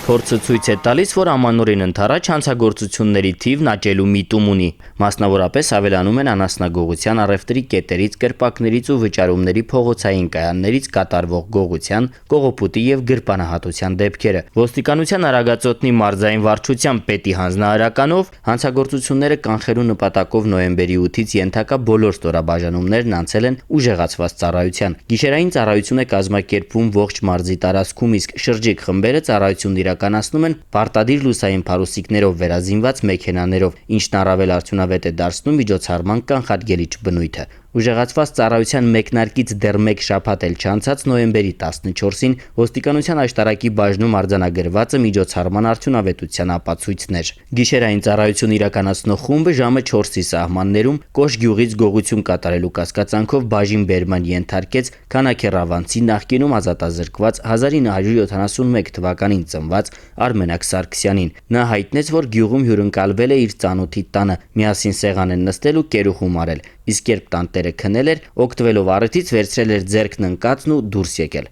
Փորձը ցույց է տալիս, որ ամանորին ընթരാճ հանցագործությունների թիվն աճելու միտում ունի։ Մասնավորապես ավելանում են անասնագողության, առևտրի կետերից, կրպակներից ու վճարումների փողոցային կայաններից կատարվող գողության, կողոպուտի եւ գրպանահատության դեպքերը։ Ոստիկանության Արագածոտնի մարզային վարչության պետի հանձնարարականով հանցագործությունները կանխելու նպատակով նոյեմբերի 8-ից ենթակա բոլոր ստորաբաժանումներն անցել են ուժեղացված ծառայության։ Գիշերային ծառայություն է կազմակերպվում ողջ մարզի տարածքում, իսկ շրջիկ խմբերը ծառայությունն իրականացնում են պարտադիր լուսային փարուսիկներով վերազինված մեքենաներով, ինչն առավել արդյունավետ է դարձնում միջոցառման կանխարգելիչ բնույթը։ Ուժեղացված ծառայության մեկնարկից դեռ մեկ շաբաթ էլ չանցած նոյեմբերի 14-ին ոստիկանության աշտարակի բաժնում արձանագրվածը միջոցառման արդյունավետության ապացույցն էր։ Գիշերային ծառայություն իրականացնող խումբը ժամը 4-ի սահմաններում Կոշ գյուղից գողություն կատարելու կասկածանքով բաժին բերման ենթարկեց Քանաքեռավանցի նախկինում ազատազրկված 1971 թվականին ծնված Արմենակ Սարգսյանին։ Նա հայտնեց, որ գյուղում հյուրընկալվել է իր ծանոթի տանը, միասին սեղան են նստել ու կերուխում արել, իսկ երբ տանտերը քնել էր, օգտվելով առիթից վերցրել էր ձեռքն ընկածն ու դուրս եկել։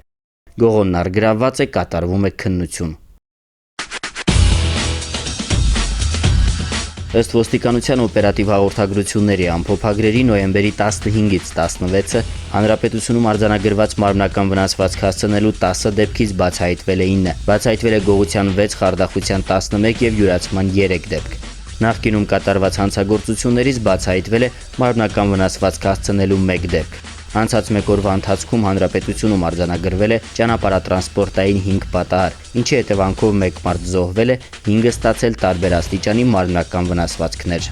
Գողոնն առգրավված է, կատարվում է քննություն։ Ըստ ոստիկանության օպերատիվ հաղորդագրությունների ամփոփագրերի նոյեմբերի 15-ից 16-ը հանրապետությունում արձանագրված մարմնական վնասվածք հասցնելու 10 դեպքից բացահայտվել է 9, բացահայտվել է գողության 6, խարդախության 11 եւ յուրացման 3 դեպք։ Նախկինում կատարված հանցագործություններից բացահայտվել է մարմնական վնասվածք հասցնելու 1 դեպք։ Անցած մեկ օրվա ընթացքում հանրապետությունում արձանագրվել է ճանապարհատրանսպորտային 5 պատահար, ինչի հետևանքով 1 մարդ զոհվել է, 5-ը ստացել տարբեր աստիճանի մարմնական վնասվածքներ։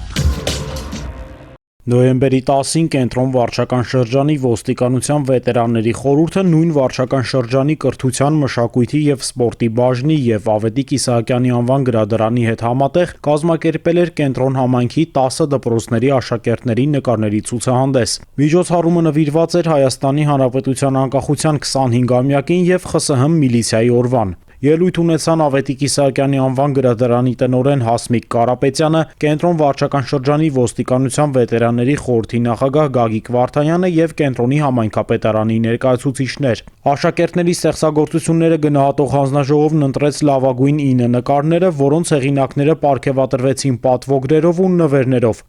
Նոյեմբերի 10-ին Կենտրոն վարչական շրջանի ոստիկանության վետերանների խորհուրդը նույն վարչական շրջանի կրթության, մշակույթի եւ սպորտի բաժնի եւ Ավետիք Իսահակյանի անվան գրադարանի հետ համատեղ կազմակերպել էր Կենտրոն համայնքի 10 դպրոցների աշակերտների նկարների ցուցահանդես։ Միջոցառումը նվիրված էր Հայաստանի Հանրապետության անկախության 25-ամյակին եւ ԽՍՀՄ միլիցիայի օրվան։ Ելույթ ունեցան Ավետիք Իսահակյանի անվան գրադարանի տնօրեն Հասմիկ Կարապետյանը, Կենտրոն վարչական շրջանի ոստիկանության վետերանների խորհրդի նախագահ Գագիկ Վարդանյանը եւ Կենտրոնի համայնքապետարանի ներկայացուցիչներ։ Աշակերտների ստեղծագործությունները գնահատող հանձնաժողովն ընտրեց լավագույն 9 նկարները, որոնց հեղինակները պարգևատրվեցին պատվոգրերով ու նվերներով։